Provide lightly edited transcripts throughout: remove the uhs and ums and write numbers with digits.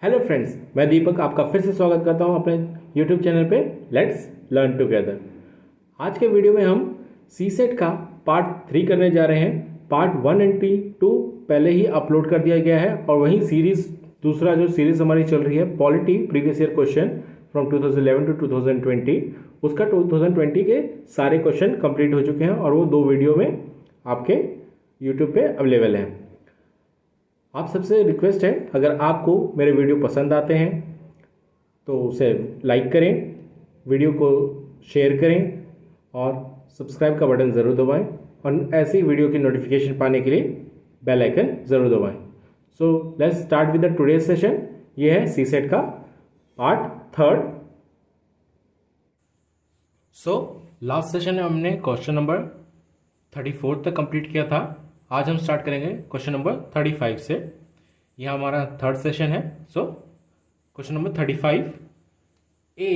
Hello friends, मैं दीपक आपका फिर से स्वागत करता हूं अपने यूट्यूब चैनल पे लेट्स लर्न टुगेदर। आज के वीडियो में हम सी सेट का पार्ट 3 करने जा रहे हैं। पार्ट 1 एंड 2 पहले ही अपलोड कर दिया गया है और वहीं सीरीज दूसरा जो सीरीज हमारी चल रही है polity previous year question from 2011 to 2020, उसका 2020 के सारे क्वेश्चन कंप्लीट हो चुके हैं और वो 2 वीडियो में आपके यूट्यूब पे अवेलेबल हैं। आप सबसे रिक्वेस्ट है, अगर आपको मेरे वीडियो पसंद आते हैं तो उसे लाइक करें, वीडियो को शेयर करें और सब्सक्राइब का बटन ज़रूर दबाएं और ऐसी वीडियो की नोटिफिकेशन पाने के लिए बेल आइकन ज़रूर दबाएं। So let's start with the today's session. ये है सी सेट का पार्ट 3। सो लास्ट सेशन में हमने क्वेश्चन नंबर 34 तक कंप्लीट किया था। आज हम स्टार्ट करेंगे क्वेश्चन नंबर 35 से। यह हमारा 3rd सेशन है। So question number 35, A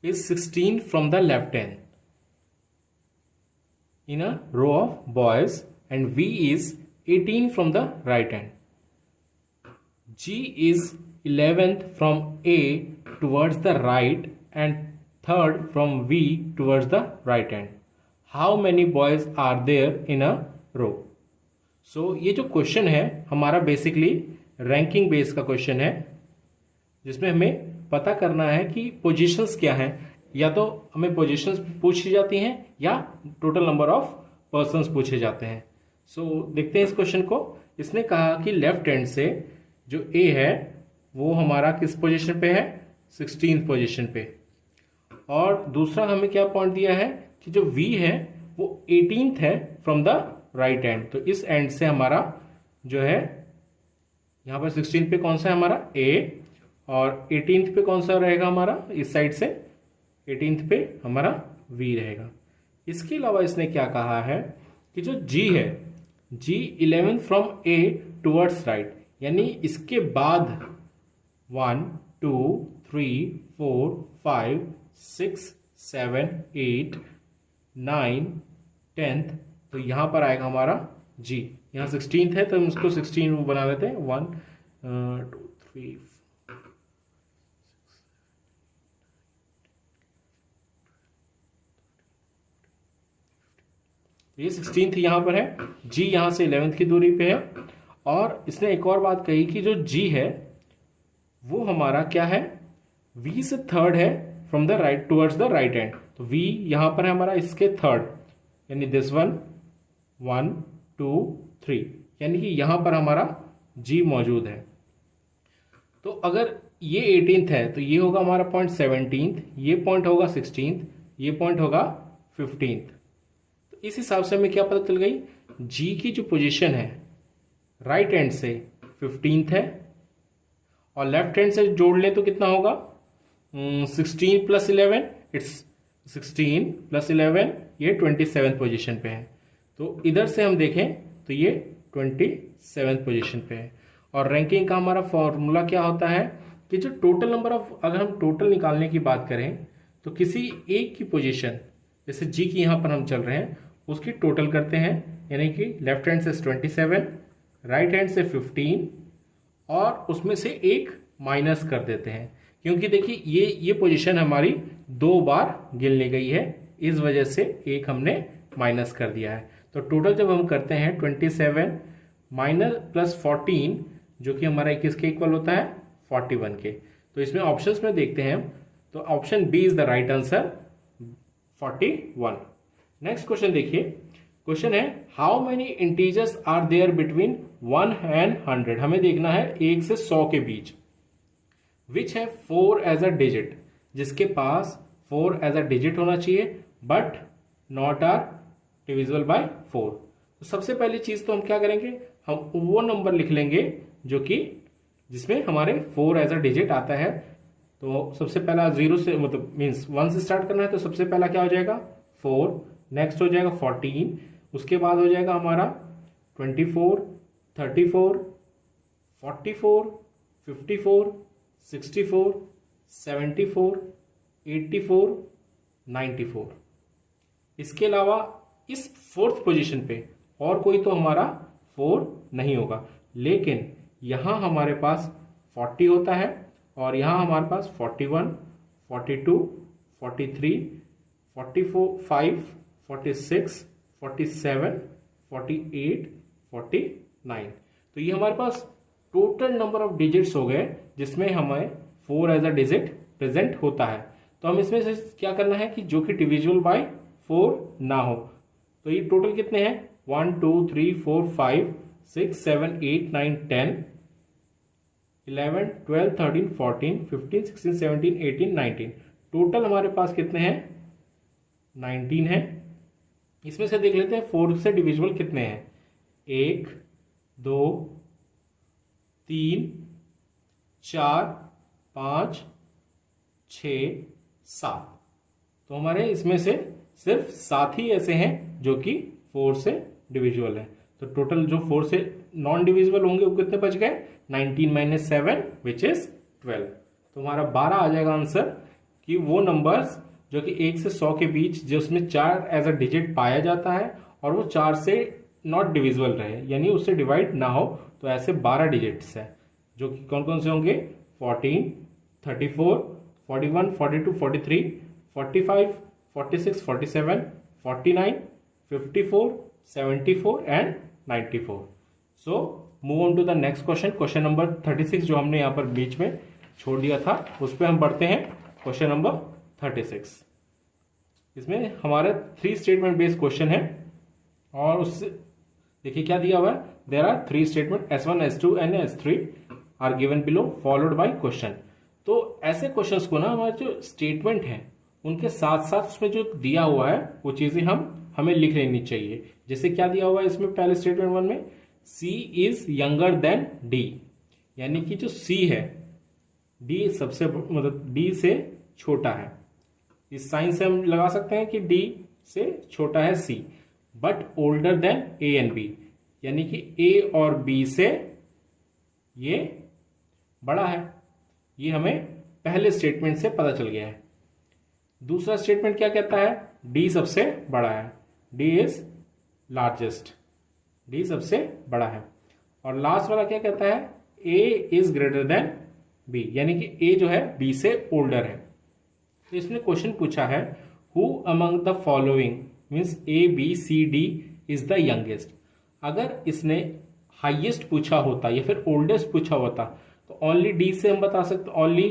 is 16 from the left hand in a row of boys and V is 18 from the right hand. G is 11th from A towards the right and 3rd from V towards the right hand. How many boys are there in a रो। सो ये जो question है हमारा basically ranking base का question है, जिसमें हमें पता करना है कि पोजीशंस क्या हैं। या तो हमें पोजीशंस पूछी जाती हैं या टोटल नंबर ऑफ पर्संस पूछे जाते हैं। सो देखते हैं इस क्वेश्चन को। इसने कहा कि लेफ्ट हैंड से जो ए है वो हमारा किस पोजीशन पे है, 16th पोजीशन पे। और दूसरा हमें क्या पॉइंट दिया है कि जो वी है वो 18th है फ्रॉम द राइट हैंड। तो इस एंड से हमारा जो है यहां पर 16th पे कौन सा है हमारा ए और 18th पे कौन सा रहेगा हमारा, इस साइड से 18th पे हमारा वी रहेगा। इसके अलावा इसने क्या कहा है कि जो जी है, जी 11 फ्रॉम ए टुवर्ड्स राइट, यानी इसके बाद 1 2 3 4 5 6 7 8 9 10th, तो यहां पर आएगा हमारा जी। यहां 16th है तो हम इसको 16 बना लेते हैं। 1 2 3 ये 16th यहां पर है। जी यहां से 11th की दूरी पे है। और इसने एक और बात कही कि जो जी है वो हमारा क्या है, वी से 3rd है from the right towards the right hand. तो वी यहां पर है हमारा इसके 3rd, यानी दिस 1 2 3, यानी कि यहां पर हमारा जी मौजूद है। तो अगर ये 18th है तो ये होगा हमारा पॉइंट 17th, ये पॉइंट होगा 16th, ये पॉइंट होगा 15th। तो इस हिसाब से हमें क्या पता चल गई, जी की जो पोजीशन है राइट हैंड से 15th है और लेफ्ट हैंड से जोड़ लें तो कितना होगा, 16 प्लस 11, इट्स 16 प्लस 11, ये 27th पोजीशन पे है। तो इधर से हम देखें तो ये 27th पोजीशन पे है। और रैंकिंग का हमारा फॉर्मूला क्या होता है कि जो टोटल नंबर ऑफ, अगर हम टोटल निकालने की बात करें तो किसी एक की पोजीशन, जैसे जी की यहाँ पर हम चल रहे हैं, उसकी टोटल करते हैं, यानी कि लेफ्ट हैंड से 27, राइट हैंड से 15 और उसमें से एक माइनस कर देते हैं। क्योंकि देखिए ये पोजीशन हमारी 2 बार गिन ली गई है, इस वजह से एक हमने माइनस कर दिया है। तो टोटल जब हम करते हैं 27 माइनस प्लस 14, जो कि हमारा 21 के इक्वल होता है 41 के। तो इसमें ऑप्शंस में देखते हैं तो option B is the right answer, 41। Next question देखिए। क्वेश्चन है how many integers are there between 1 and 100। हमें देखना है 1 से 100 के बीच। विच है 4 एज अ डिजिट, जिसके पास 4 एज अ डिजिट होना चाहिए but not are divisible by 4। तो सबसे पहली चीज तो हम क्या करेंगे, हम वो नंबर लिख लेंगे जो कि जिसमें हमारे 4 एज अ डिजिट आता है। तो सबसे पहला 0 से, मतलब मीन्स 1 से स्टार्ट करना है, तो सबसे पहला क्या हो जाएगा 4, नेक्स्ट हो जाएगा 14, उसके बाद हो जाएगा हमारा 24 34 44 54 64 74 84 94। इसके अलावा इस 4th पोजीशन पे और कोई तो हमारा 4 नहीं होगा, लेकिन यहां हमारे पास 40 होता है, और यहाँ हमारे पास 41, 42, 43, 45, 46, 47, 48, 49। तो ये हमारे पास टोटल नंबर ऑफ डिजिट्स हो गए जिसमें हमें 4 एज अ डिजिट प्रेजेंट होता है। तो हम इसमें से क्या करना है कि जो कि डिविजिबल बाय 4 ना हो। तो ये टोटल कितने हैं, 1 2 3 4 5 6 7 8 9 10 11 12 13 14 15 16 17 18 19। टोटल हमारे पास कितने हैं, 19 है। इसमें से देख लेते हैं 4 से डिविजिबल कितने हैं, 1 2 3 4 5 6 7। तो हमारे इसमें से सिर्फ 7 ही ऐसे हैं जो कि 4 से डिविजिबल है। तो टोटल जो 4 से नॉन डिविजिबल होंगे वो कितने बच गए, 19 माइनस 7 विच इज 12। तो हमारा 12 आ जाएगा आंसर, कि वो नंबर्स जो कि 1 से 100 के बीच जो उसमें 4 एज अ डिजिट पाया जाता है और वो 4 से नॉट डिविजिबल रहे, यानी उससे डिवाइड ना हो, तो ऐसे 12 डिजिट्स है जो कि कौन कौन से होंगे, 14, 34, 41, 42, 43, 45, 46, 47, 49, 54, 74 and 94। So move on to the next question, question number 36 जो हमने यहाँ पर बीच में छोड़ दिया था उस पर हम बढ़ते हैं। क्वेश्चन नंबर 36, इसमें हमारा 3 स्टेटमेंट बेस्ड क्वेश्चन है, और उससे देखिए क्या दिया हुआ है, there are 3 statement S1, S2 and S3 are given below followed by question. तो ऐसे क्वेश्चंस को ना हमारे जो स्टेटमेंट है उनके साथ साथ उसमें जो दिया हुआ है वो चीजें हमें लिख लेनी चाहिए। जैसे क्या दिया हुआ है इसमें पहले स्टेटमेंट 1 में, C is younger than D, यानी कि जो C है D सबसे मतलब D से छोटा है। इस साइन से हम लगा सकते हैं कि D से छोटा है C, but older than A and B, यानी कि A और B से ये बड़ा है। ये हमें पहले स्टेटमेंट से पता चल गया है। दूसरा स्टेटमेंट क्या कहता है, D सबसे बड़ा है, D इज लार्जेस्ट, D सबसे बड़ा है। और लास्ट वाला क्या कहता है, A is greater than B, यानी कि A जो है B से ओल्डर है। तो इसने क्वेश्चन पूछा है, who among the following means A B C D is the youngest. अगर इसने हाईएस्ट पूछा होता या फिर ओल्डेस्ट पूछा होता तो ओनली D से हम बता सकते, ओनली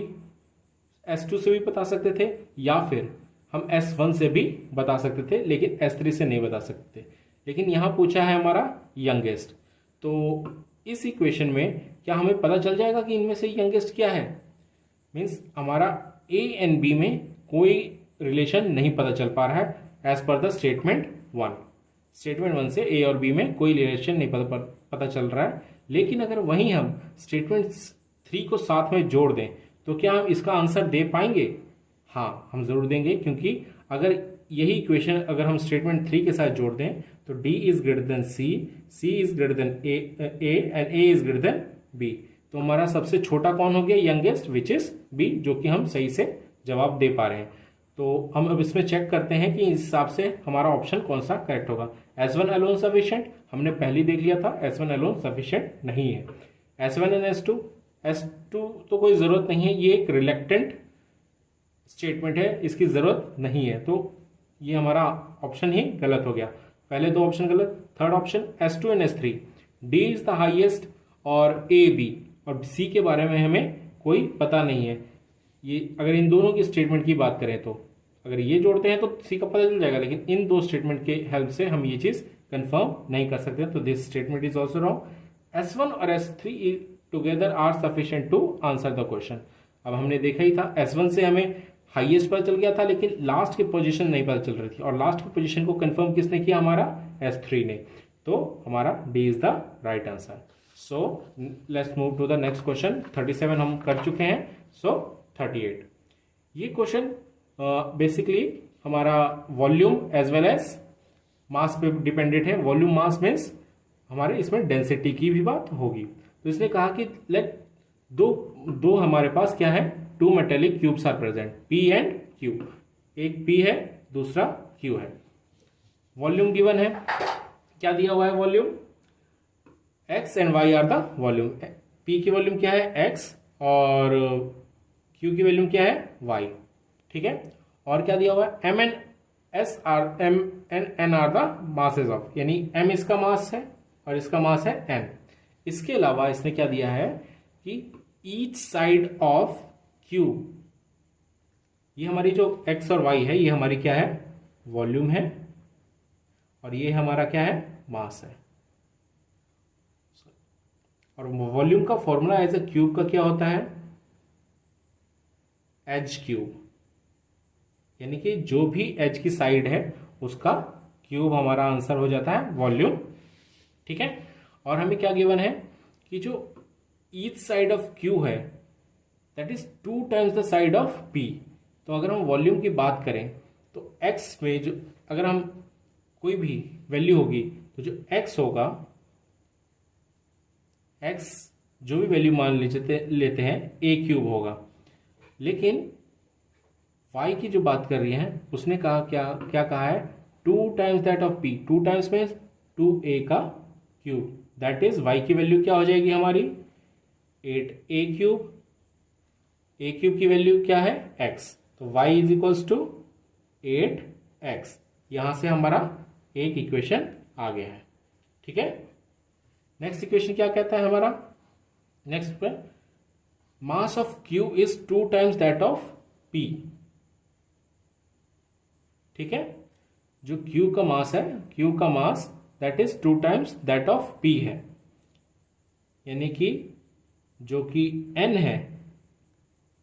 S2 से भी बता सकते थे, या फिर हम S1 से भी बता सकते थे, लेकिन S3 से नहीं बता सकते थे। लेकिन यहां पूछा है हमारा यंगेस्ट, तो इस इक्वेशन में क्या हमें पता चल जाएगा कि इनमें से यंगेस्ट क्या है। मीन्स हमारा A एंड B में कोई रिलेशन नहीं पता चल पा रहा है as per the statement 1। Statement 1 से A और B में कोई रिलेशन नहीं पता चल रहा है। लेकिन अगर वहीं हम स्टेटमेंट 3 को साथ में जोड़ दें तो क्या हम इसका आंसर दे पाएंगे? हाँ, हम जरूर देंगे, क्योंकि अगर यही इक्वेशन अगर हम स्टेटमेंट 3 के साथ जोड़ दें तो D is greater than C, C is greater than A and A is greater than B। तो हमारा सबसे छोटा कौन हो गया, यंगेस्ट, विच इज B, जो कि हम सही से जवाब दे पा रहे हैं। तो हम अब इसमें चेक करते हैं कि इस हिसाब से हमारा ऑप्शन कौन सा करेक्ट होगा। S1 अलोन सफिशिएंट हमने पहले देख लिया था, S1 अलोन सफिशिएंट नहीं है। S1 एंड S2 तो कोई जरूरत नहीं है, ये एक रिलेक्टेंट स्टेटमेंट है, इसकी जरूरत नहीं है। तो ये हमारा ऑप्शन ही गलत हो गया, पहले 2 ऑप्शन गलत। Third option S2 and S3, D is the highest और A B और C के बारे में हमें कोई पता नहीं है। ये अगर इन दोनों की स्टेटमेंट की बात करें तो अगर ये जोड़ते हैं तो C का पता चल जाएगा, लेकिन इन 2 स्टेटमेंट के हेल्प से हम ये चीज कंफर्म नहीं कर सकते। तो this statement is also wrong. S1 और S3 together are sufficient to answer the question. अब हमने देखा ही था, S1 से हमें हाईएस्ट पता चल गया था, लेकिन लास्ट की पोजीशन नहीं पता चल रही थी, और लास्ट की पोजीशन को कंफर्म किसने किया, हमारा S3 ने। तो हमारा D is the right answer. So let's move to the next question. 37 हम कर चुके हैं, सो 38। ये क्वेश्चन बेसिकली हमारा volume as well as mass पे डिपेंडेंट है। वॉल्यूम मास मीन्स हमारे इसमें डेंसिटी की भी बात होगी। तो इसने कहा कि लेट दो हमारे पास क्या है, 2 metallic cubes are present, P and Q। एक P है, दूसरा Q है। वॉल्यूम गिवन है, क्या दिया हुआ है volume, X and Y are the volume. P की वॉल्यूम क्या है, X, और Q की वैल्यू क्या है y, ठीक है। और क्या दिया हुआ है M N are the masses of, यानी M इसका मास है और इसका मास है N। इसके अलावा इसने क्या दिया है कि ईच साइड ऑफ Q, ये हमारी जो x और y है ये हमारी क्या है वॉल्यूम है, और ये हमारा क्या है मास है। और वॉल्यूम का फॉर्मूला एज ए क्यूब का क्या होता है एच क्यूब, यानी कि जो भी एच की साइड है उसका क्यूब हमारा आंसर हो जाता है वॉल्यूम, ठीक है। और हमें क्या गिवन है कि जो ईच साइड ऑफ क्यू है that is 2 times the side of P. तो अगर हम वॉल्यूम की बात करें तो एक्स में जो अगर हम कोई भी वैल्यू होगी तो जो एक्स होगा, एक्स जो भी वैल्यू मान लेते हैं ए क्यूब होगा। लेकिन y की जो बात कर रही है उसने कहा क्या क्या कहा है 2 times that of p, 2 times में 2a का क्यूब, दैट इज y की वैल्यू क्या हो जाएगी हमारी 8a क्यूब। a क्यूब की वैल्यू क्या है x, तो y is equals to 8x। यहां से हमारा एक इक्वेशन आ गया है, ठीक है। नेक्स्ट इक्वेशन क्या कहता है हमारा, नेक्स्ट पे mass of q is 2 times that of p, ठीक है। जो q का मास है, q का mass that is 2 times that of p है, यानी कि जो कि n है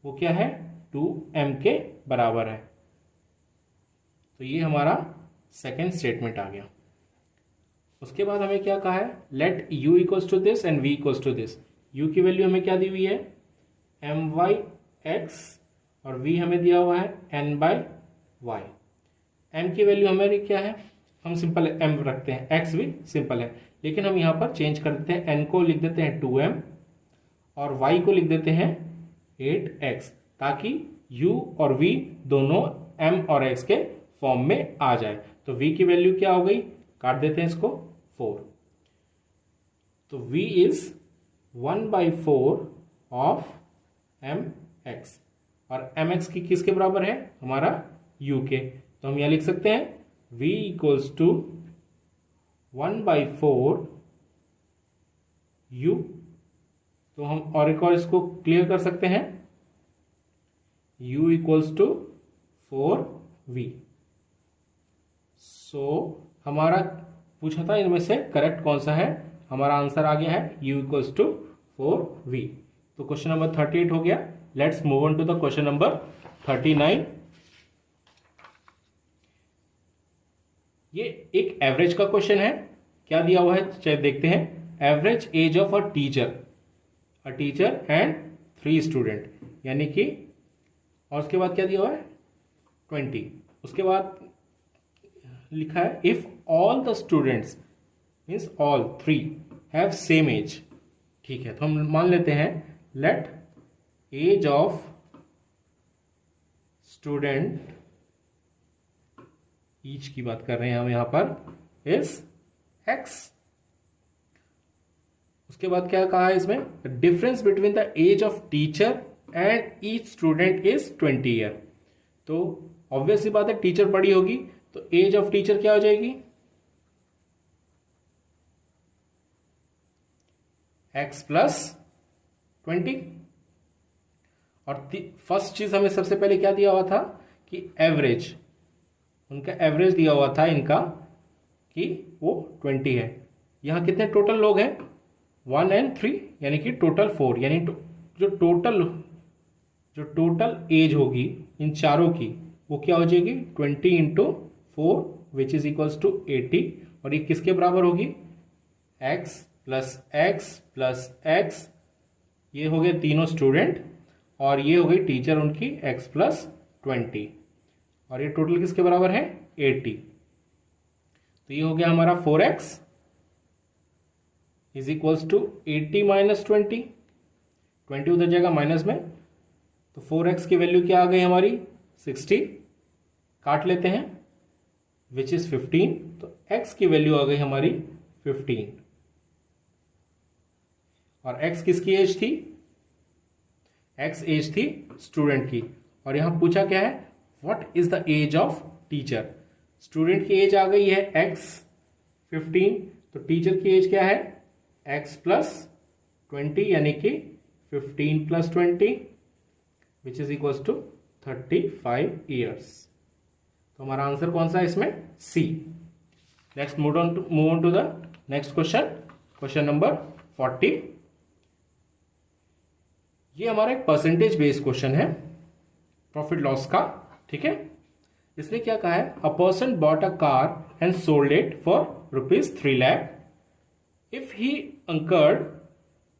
वो क्या है 2m के बराबर है। तो ये हमारा सेकेंड स्टेटमेंट आ गया। उसके बाद हमें क्या कहा है let u equals to this and v equals to this. u की वैल्यू हमें क्या दी हुई है my(x) और v हमें दिया हुआ है n/y। m की वैल्यू हमारी क्या है, हम सिंपल m रखते हैं, x भी सिंपल है, लेकिन हम यहाँ पर चेंज कर देते हैं, n को लिख देते हैं 2m और y को लिख देते हैं 8x, ताकि u और v दोनों m और x के फॉर्म में आ जाए। तो v की वैल्यू क्या हो गई, काट देते हैं इसको 4, तो v इज 1/4 ऑफ mx, और mx की किसके बराबर है हमारा u के। तो हम यहां लिख सकते हैं v इक्वल्स टू 1/4 u। तो हम और एक और इसको क्लियर कर सकते हैं u इक्वल्स टू 4v। सो हमारा पूछा था इनमें से करेक्ट कौन सा है, हमारा आंसर आ गया है u इक्वल्स टू 4v। तो क्वेश्चन नंबर 38 हो गया। Let's move on to the question number 39। ये एक एवरेज का क्वेश्चन है, क्या दिया हुआ है चलिए देखते हैं। Average age of a teacher and 3 student, यानी कि और उसके बाद क्या दिया हुआ है 20। उसके बाद लिखा है if all the students means all 3 have same age, ठीक है। तो हम मान लेते हैं let age of student, each की बात कर रहे हैं हम यहां पर, इज x। उसके बाद क्या कहा है इसमें, difference between the age of teacher and each student is 20 year. तो ऑब्वियसली बात है टीचर बड़ी होगी तो एज ऑफ टीचर क्या हो जाएगी x प्लस 20। और फर्स्ट चीज हमें सबसे पहले क्या दिया हुआ था कि एवरेज, उनका एवरेज दिया हुआ था इनका कि वो 20 है। यहां कितने टोटल लोग हैं 1 and 3, यानी कि टोटल 4, यानी जो टोटल एज होगी इन चारों की वो क्या हो जाएगी 20 into 4 which is equals to 80। और ये किसके बराबर होगी x plus x plus x, ये हो गए तीनों स्टूडेंट, और ये हो गई टीचर उनकी x प्लस 20, और ये टोटल किसके बराबर है 80। तो ये हो गया हमारा 4x is equals to 80 minus 20, 20 उधर जाएगा माइनस में, तो 4x की वैल्यू क्या आ गई हमारी 60, काट लेते हैं विच इज 15, तो x की वैल्यू आ गई हमारी 15। और x किसकी एज थी एक्स एज थी स्टूडेंट की, और यहां पूछा क्या है, what is the age of teacher. Student की एज आ गई है एक्स 15, तो टीचर की एज क्या है एक्स प्लस 20, यानी कि 15 plus 20 which is equal to 35 years. तो हमारा आंसर कौन सा है इसमें, C. Next move on to the next question, question number 40। ये हमारा एक परसेंटेज बेस्ड क्वेश्चन है प्रॉफिट लॉस का, ठीक है। इसने क्या कहा है, a person bought a car and sold it for ₹3 lakh if he incurred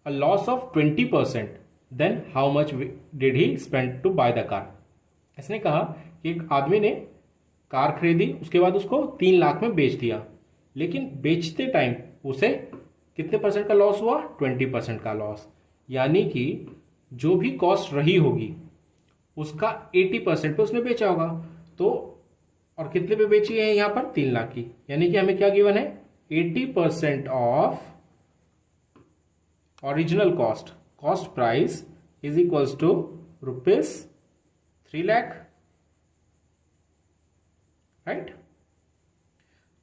a loss of 20%, then how much did he spend to buy the car. इसने कहा कि एक आदमी ने कार खरीदी, उसके बाद उसको 3 लाख में बेच दिया, लेकिन बेचते टाइम उसे कितने परसेंट का लॉस हुआ, 20% का लॉस, यानी कि जो भी कॉस्ट रही होगी उसका 80% पे उसने बेचा होगा। तो और कितने पे बेची है यहां पर, 3 लाख की, यानी कि हमें क्या गिवन है, 80% of original cost, cost price is equals to ₹3 lakh, right.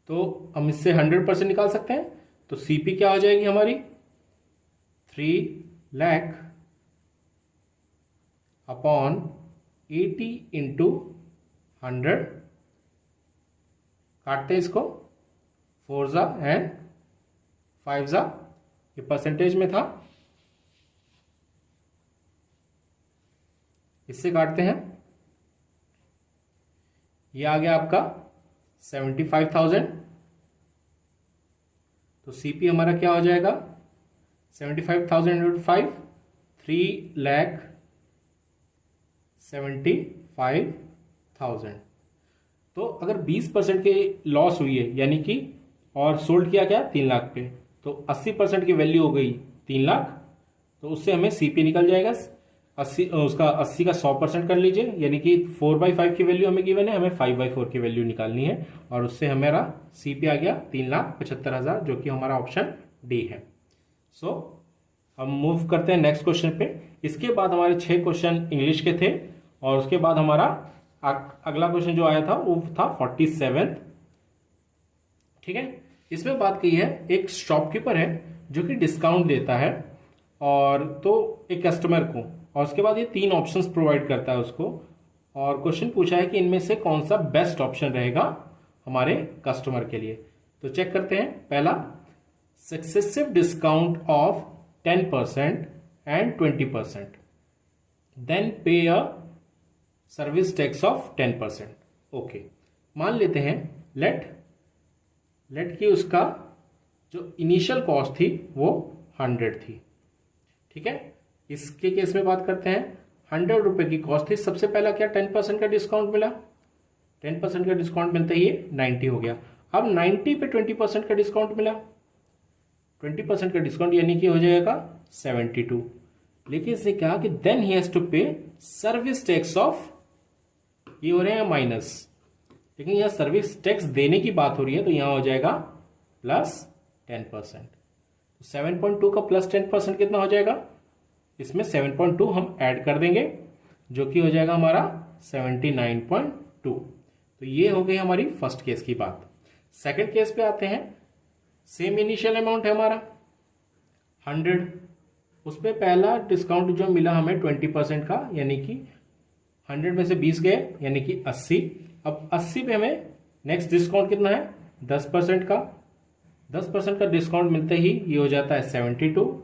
तो हम इससे 100% निकाल सकते हैं, तो सीपी क्या हो जाएगी हमारी, 3 लाख अपॉन 80 इंटू 100, काटते हैं इसको, 4 जा एंड 5 जा, ये परसेंटेज में था, इससे काटते हैं, ये आ गया आपका 75,000। तो सीपी हमारा क्या हो जाएगा, 75,000 इंटू 5, 3,75,000। तो अगर 20% की लॉस हुई है, यानी कि और सोल्ड किया क्या 3 लाख पे, तो 80% की वैल्यू हो गई 3 लाख, तो उससे हमें सीपी निकल जाएगा 80, उसका 80 का 100% कर लीजिए, यानी कि 4/5 की वैल्यू हमें गिवन है, हमें 5/4 की वैल्यू निकालनी है, और उससे हमारा सीपी आ गया 3,75,000, जो कि हमारा ऑप्शन डी है। सो हम मूव करते हैं नेक्स्ट क्वेश्चन पे। इसके बाद हमारे 6 क्वेश्चन इंग्लिश के थे, और उसके बाद हमारा अगला क्वेश्चन जो आया था वो था 47, ठीक है। इसमें बात की है, एक शॉपकीपर है जो कि डिस्काउंट देता है और तो एक कस्टमर को, और उसके बाद ये 3 ऑप्शंस प्रोवाइड करता है उसको, और क्वेश्चन पूछा है कि इनमें से कौन सा बेस्ट ऑप्शन रहेगा हमारे कस्टमर के लिए। तो चेक करते हैं। पहला, successive discount of 10% and 20%, then pay a service tax of 10%। Okay, मान लेते हैं लेट की उसका जो इनिशियल कॉस्ट थी वो 100 थी, ठीक है। इसके केस में बात करते हैं, 100 रुपए की कॉस्ट थी, सबसे पहला क्या 10% का डिस्काउंट मिला, 10% का डिस्काउंट मिलता ही ये 90 हो गया। अब 90 पे 20% का डिस्काउंट मिला, 20% का डिस्काउंट यानी कि हो जाएगा 72। लेकिन इसने कहा कि देन ही हैज टू पे सर्विस टैक्स ऑफ, ये हो रहे हैं माइनस, लेकिन यहां सर्विस टैक्स देने की बात हो रही है, तो यहां हो जाएगा प्लस 10%। 7.2 का प्लस 10% कितना हो जाएगा, इसमें 7.2 हम ऐड कर देंगे, जो कि हो जाएगा हमारा 79.2। तो ये हो गई हमारी फर्स्ट केस की बात। सेकंड केस पे आते हैं। सेम इनिशियल अमाउंट है हमारा 100, उसमें पहला डिस्काउंट जो मिला हमें 20% का, यानी कि 100 में से 20 गए, यानी कि 80। अब 80 पे हमें नेक्स्ट डिस्काउंट कितना है, 10% का, 10% का डिस्काउंट मिलते ही ये हो जाता है 72।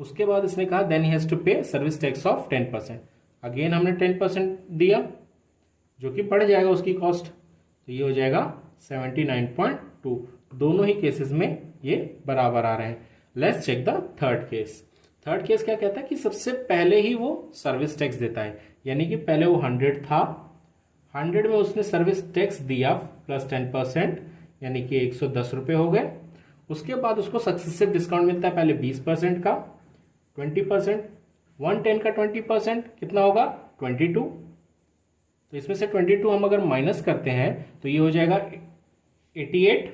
उसके बाद इसने कहा देन ही हैज टू पे सर्विस टैक्स ऑफ 10%। अगेन हमने 10% दिया, जो कि बढ़ जाएगा उसकी कॉस्ट, तो ये हो जाएगा 79.2। दोनों ही केसेस में ये बराबर आ रहे हैं। Let's check the third case. Third case क्या कहता है कि सबसे पहले ही वो सर्विस टैक्स देता है, यानी कि पहले वो 100 था, 100 में उसने सर्विस टैक्स दिया प्लस 10%, यानी कि 110 रुपए हो गए। उसके बाद उसको सक्सेसिव डिस्काउंट मिलता है, पहले 20% का, 20%, 110 का 20% कितना होगा 22। तो इसमें से 22 हम अगर माइनस करते हैं तो ये हो जाएगा 88,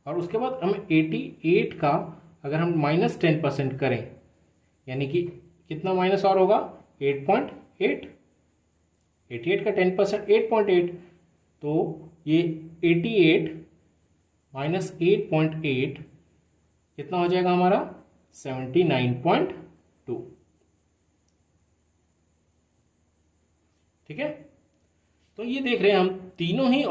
और उसके बाद हम 88 का अगर हम -10% करें, यानी कि कितना माइनस और होगा 8.8, 88 का 10% 8.8, तो ये 88 माइनस 8.8 कितना हो जाएगा हमारा 79.2। ठीक है, तो ये देख रहे हैं हम तीनों ही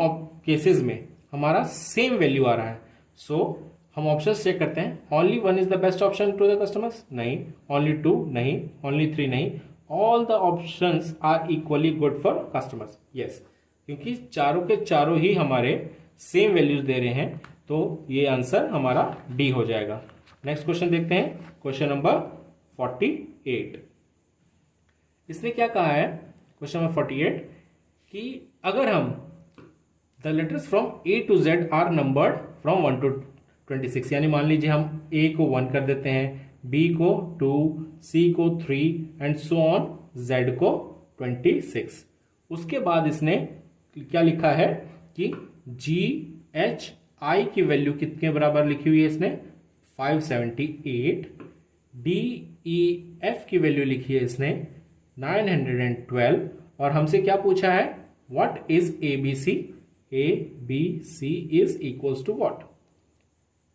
केसेस में हमारा सेम वैल्यू आ रहा है। सो हम ऑप्शन चेक करते हैं। Only one is the best option to the customers, नहीं। ओनली टू, नहीं। ओनली थ्री, नहीं। All the options are equally good for customers, yes, क्योंकि चारों के चारों ही हमारे सेम वैल्यूज दे रहे हैं, तो ये आंसर हमारा डी हो जाएगा। नेक्स्ट क्वेश्चन देखते हैं, क्वेश्चन नंबर 48। इसने क्या कहा है क्वेश्चन नंबर 48 कि अगर हम the letters from A to Z are numbered from 1 to 26, यानी मान लीजिए हम ए को 1 कर देते हैं, बी को 2, सी को 3 एंड सो ऑन, जेड को 26। उसके बाद इसने क्या लिखा है कि जी एच आई की वैल्यू कितने बराबर लिखी हुई है इसने 578, डी ई एफ की वैल्यू लिखी है इसने 912, और हमसे क्या पूछा है what is A B C, A B C is equals to what.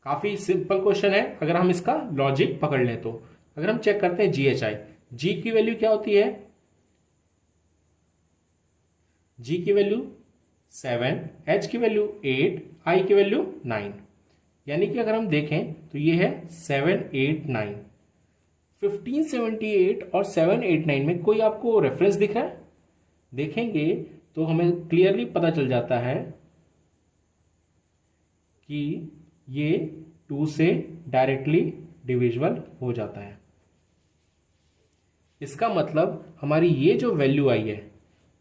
काफी सिंपल क्वेश्चन है अगर हम इसका लॉजिक पकड़ लें तो। अगर हम चेक करते हैं जी एच आई, जी की वैल्यू क्या होती है, जी की वैल्यू 7, एच की वैल्यू 8, आई की वैल्यू 9, यानी कि अगर हम देखें तो ये है 7, 8, 9। 1578 और 789 में कोई आपको रेफरेंस दिख रहा है? देखेंगे तो हमें क्लियरली पता चल जाता है कि ये 2 से डायरेक्टली डिविजिबल हो जाता है। इसका मतलब हमारी ये जो वैल्यू आई है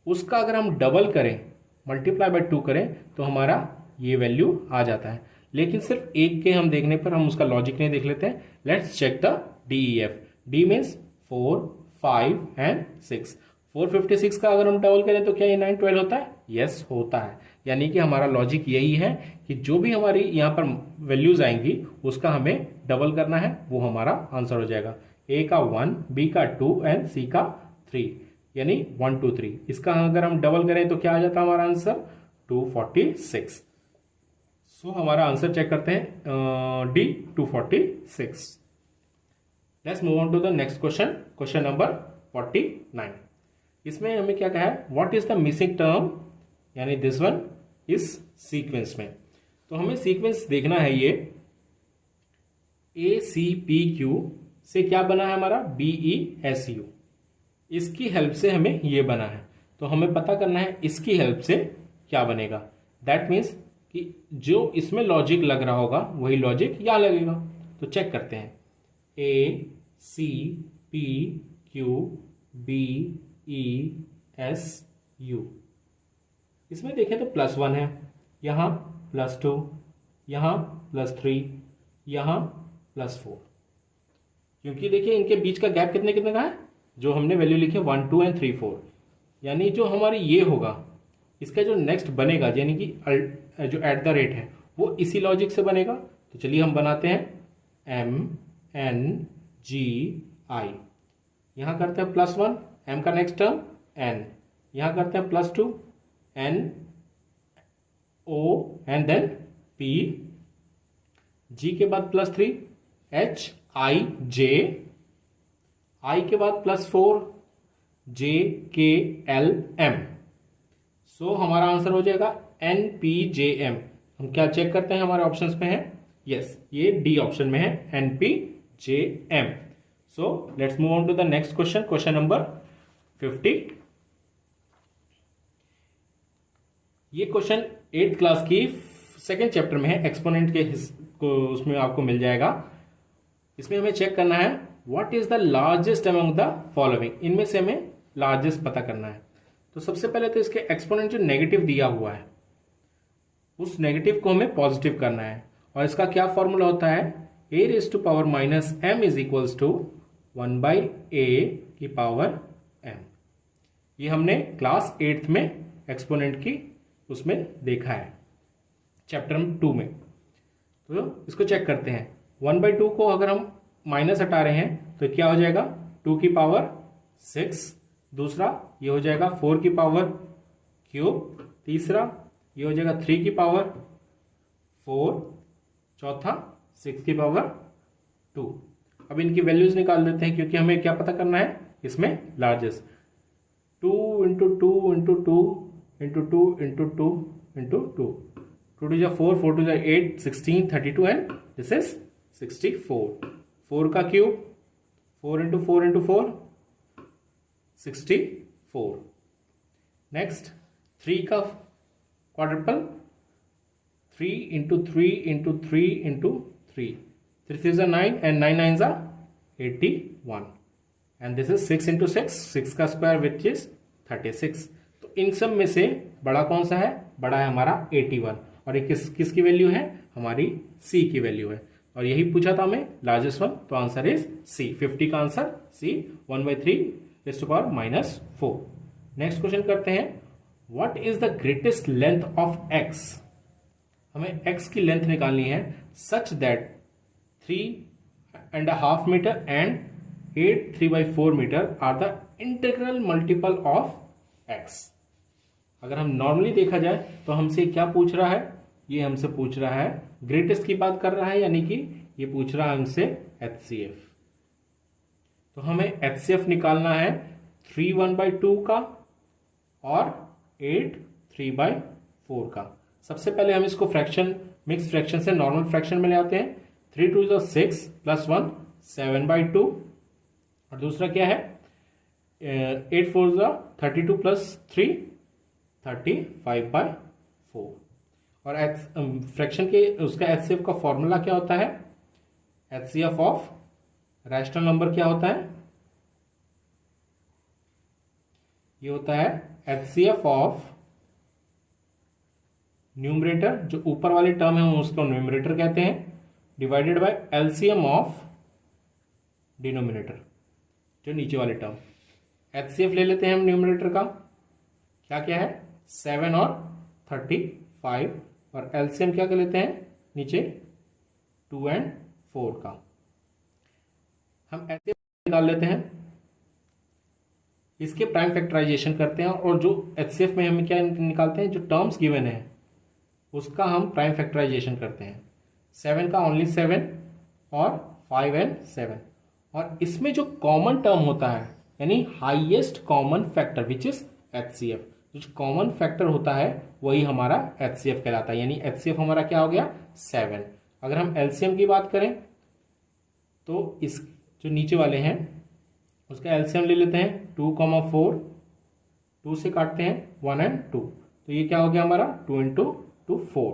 उसका अगर हम डबल करें, मल्टीप्लाई बाय 2 करें, तो हमारा ये वैल्यू आ जाता है। लेकिन सिर्फ एक के हम देखने पर हम उसका लॉजिक नहीं देख लेते हैं। Let's check the DEF। D means 4, 5 and 6। 456 का अगर हम डबल करें तो क्या ये 912 होता है? यस, होता है। यानी कि हमारा लॉजिक यही है कि जो भी हमारी यहाँ पर वैल्यूज आएंगी उसका हमें डबल करना है, वो हमारा आंसर हो जाएगा। ए का 1, बी का 2 एंड सी का 3, यानी 1 2 3। इसका अगर हम डबल करें तो क्या आ जाता है हमारा आंसर 246। सो हमारा आंसर चेक करते हैं D 246। Let's move on to the next question, question number 49। इसमें हमें क्या कहा है what is the missing term, यानी दिस वन इस सीक्वेंस में। तो हमें सीक्वेंस देखना है, ये ACPQ से क्या बना है हमारा BESU, इसकी हेल्प से हमें ये बना है। तो हमें पता करना है इसकी हेल्प से क्या बनेगा। दैट मीन्स कि जो इसमें लॉजिक लग रहा होगा वही लॉजिक यहाँ लगेगा। तो चेक करते हैं ACPQ BESU। इसमें देखें तो +1 है, यहाँ +2, यहाँ +3, यहाँ +4। क्योंकि देखिए इनके बीच का गैप कितने कितने का है, जो हमने वैल्यू लिखी 1 2 एंड 3 4, यानी जो हमारी ये होगा इसका जो नेक्स्ट बनेगा, यानी कि जो एट द रेट है वो इसी लॉजिक से बनेगा। तो चलिए हम बनाते हैं MNGI, यहाँ करते हैं +1, M का नेक्स्ट टर्म N, यहाँ करते हैं +2, NO and then P, G के बाद +3 HIJ, I के बाद +4 JKLM। सो हमारा आंसर हो जाएगा NPJM। हम क्या चेक करते हैं हमारे ऑप्शंस में है, यस ये डी ऑप्शन में है NPJM। So let's move on to the next question, question number 50। ये क्वेश्चन 8th क्लास की सेकेंड चैप्टर में है, एक्सपोनेंट के को उसमें आपको मिल जाएगा। इसमें हमें चेक करना है what is the largest among the following, इनमें से हमें लार्जेस्ट पता करना है। तो सबसे पहले तो इसके एक्सपोनेंट जो नेगेटिव दिया हुआ है उस नेगेटिव को हमें पॉजिटिव करना है, और इसका क्या फॉर्मूला होता है a⁻m is equals to 1/a⁻m। ये हमने क्लास 8th में एक्सपोनेंट की उसमें देखा है चैप्टर 2 में। तो इसको चेक करते हैं। 1/2 को अगर हम माइनस हटा रहे हैं तो क्या हो जाएगा 2 की पावर 6, दूसरा ये हो जाएगा 4 की पावर क्यूब, तीसरा ये हो जाएगा 3 की पावर 4, चौथा 6 की पावर 2। अब इनकी वैल्यूज निकाल देते हैं क्योंकि हमें क्या पता करना है इसमें largest. 2 into 2 into 2 into 2 into 2 into 2, 2 to जा 4, 4 टू जा 8, 16, 32 एंड दिस इज 64। 4 का क्यूब 4 इंटू 4 इंटू 4 64। नेक्स्ट 3 का क्वाड्रपल 3 इंटू 3 इंटू 3 इंटू 3, 3 3 जा 9 एंड 9 9 जा 81 एंड दिस इज 6 इंटू 6, 6 का स्क्वायर विच इज 36। तो इन सब में से बड़ा कौन सा है, बड़ा है हमारा 81 और ये किसकी वैल्यू है, हमारी सी की वैल्यू है। और यही पूछा था हमें लार्जेस्ट वन, तो आंसर इज सी। 50 का आंसर सी, 1/3 -4। नेक्स्ट क्वेश्चन करते हैं, what is the greatest length of X. हमें एक्स की लेंथ निकालनी है such that 3.5 metre and 8 3/4 metre are the integral multiple of X. अगर हम नॉर्मली देखा जाए तो हमसे क्या पूछ रहा है, ये हमसे पूछ रहा है ग्रेटेस्ट की बात कर रहा है, यानी कि ये पूछ रहा है हमसे HCF। तो हमें HCF निकालना है 3 1/2 का और 8 3/4 का। सबसे पहले हम इसको फ्रैक्शन, मिक्स फ्रैक्शन से नॉर्मल फ्रैक्शन में ले आते हैं। 3 2 6 प्लस 1 7/2 और दूसरा क्या है 8 4 32 प्लस 3 35/4। और फ्रैक्शन के उसका HCF का फॉर्मूला क्या होता है, HCF ऑफ रैशनल नंबर क्या होता है, ये होता है HCF ऑफ न्यूमरेटर, जो ऊपर वाले टर्म है उसको न्यूमरेटर कहते हैं, divided by LCM of denominator, जो नीचे वाले टर्म। HCF ले लेते हैं हम न्यूमरेटर का, क्या क्या है 7 और 35, और LCM क्या कर लेते हैं नीचे 2 और 4 का। हम ऐसे निकाल लेते हैं, इसके प्राइम फैक्टराइजेशन करते हैं और जो HCF में हम क्या निकालते हैं, जो टर्म्स गिवन है उसका हम प्राइम फैक्टराइजेशन करते हैं। 7 का ओनली 7 और 5 और 7, और इसमें जो कॉमन टर्म होता है यानी highest common factor which is HCF, जो कॉमन फैक्टर होता है वही हमारा HCF कहलाता है, यानी HCF हमारा क्या हो गया 7। अगर हम LCM की बात करें तो इस जो नीचे वाले हैं उसका LCM ले लेते हैं 2, 4, 2 से काटते हैं 1 और 2, तो ये क्या हो गया हमारा 2 इंटू 2 4,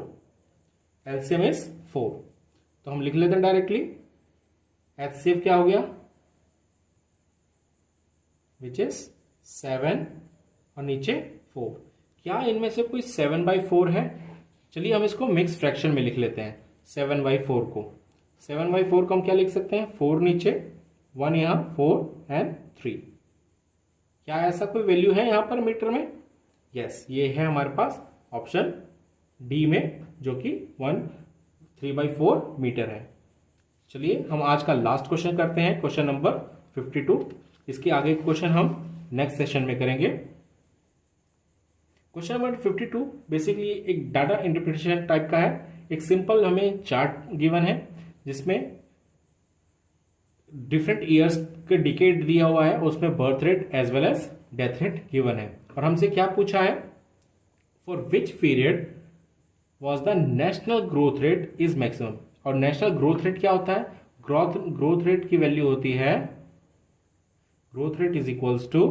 LCM इज 4। तो हम लिख लेते हैं डायरेक्टली HCF क्या हो गया विच इज 7 और नीचे 4। क्या इनमें से कोई 7/4 है, चलिए हम इसको मिक्स फ्रैक्शन में लिख लेते हैं। 7/4 को 7/4 को हम क्या लिख सकते हैं, 4 नीचे 1 यहाँ 4 और 3। क्या ऐसा कोई वैल्यू है यहाँ पर मीटर में, यस ये है हमारे पास ऑप्शन डी में, जो कि 3/4 मीटर है। चलिए हम आज का लास्ट क्वेश्चन करते हैं, क्वेश्चन नंबर 52। इसके आगे क्वेश्चन हम नेक्स्ट सेशन में करेंगे। क्वेश्चन नंबर 52 बेसिकली एक डाटा इंटरप्रिटेशन टाइप का है। एक सिंपल हमें चार्ट गिवन है जिसमें डिफरेंट ईयर्स के डिकेड दिया हुआ है, उसमें birth rate as well as death rate given है, और हमसे क्या पूछा है, for which period was the national growth rate is maximum. और नेशनल ग्रोथ रेट क्या होता है, ग्रोथ रेट की वैल्यू होती है, growth rate is equals to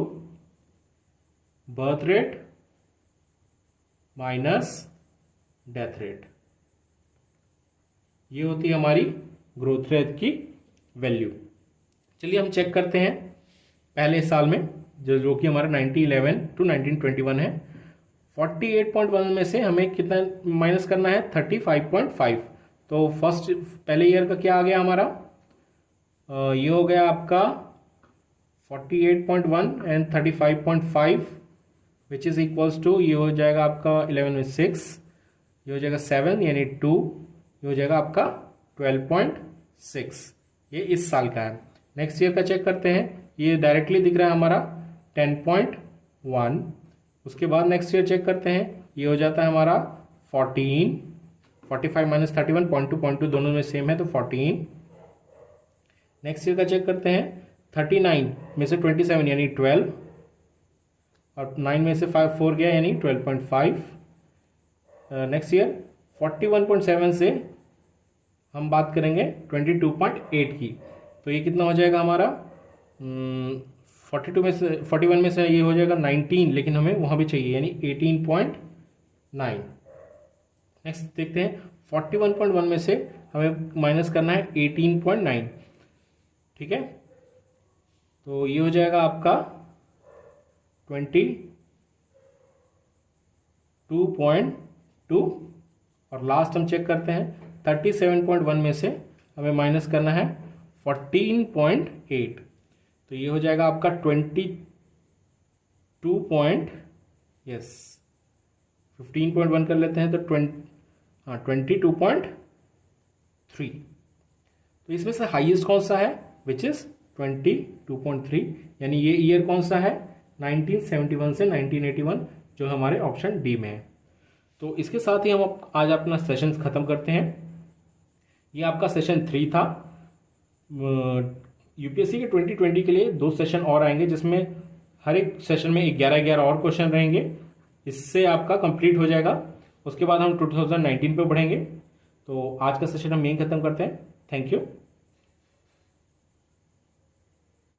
birth rate minus death rate, ये होती है हमारी ग्रोथ रेट की वैल्यू। चलिए हम चेक करते हैं पहले साल में, जो कि हमारा 1911 टू 1921 है। 48.1 में से हमें कितना माइनस करना है, 35.5। तो फर्स्ट पहले ईयर का क्या आ गया हमारा, ये हो गया आपका 48.1 and 35.5 which is equals to, ये हो जाएगा आपका 11 में 6, ये हो जाएगा 7 यानी 2, ये हो जाएगा आपका 12.6। ये इस साल का है। नेक्स्ट ईयर का चेक करते हैं, ये डायरेक्टली दिख रहा है हमारा 10.1। उसके बाद नेक्स्ट ईयर चेक करते हैं, ये हो जाता है हमारा 14, 45 माइनस 31, 0.2 दोनों में सेम है तो 14। नेक्स्ट ईयर का चेक करते हैं, 39 में से 27 यानी 12, और 9 में से 4 गया यानी 12.5। नेक्स्ट ईयर 41.7 से हम बात करेंगे 22.8 की, तो ये कितना हो जाएगा हमारा 42 में से 41 में से ये हो जाएगा 19, लेकिन हमें वहाँ भी चाहिए यानी 18.9। नेक्स्ट देखते हैं 41.1 में से हमें माइनस करना है 18.9, ठीक है, तो ये हो जाएगा आपका 22.2। और लास्ट हम चेक करते हैं 37.1 में से हमें माइनस करना है 14.8, तो ये हो जाएगा आपका 15.1 कर लेते हैं तो 22.3। तो इसमें से हाईएस्ट कौन सा है, विच इज 22.3, यानी ये ईयर कौन सा है 1971 से 1981, जो हमारे ऑप्शन डी में है। तो इसके साथ ही हम आज अपना सेशन खत्म करते हैं। ये आपका सेशन 3 था। यूपीएससी के 2020 के लिए 2 सेशन और आएंगे, जिसमें हर एक सेशन में 11-11 और क्वेश्चन रहेंगे। इससे आपका कंप्लीट हो जाएगा। उसके बाद हम 2019 पे बढ़ेंगे। तो आज का सेशन हम यहीं खत्म करते हैं। Thank you.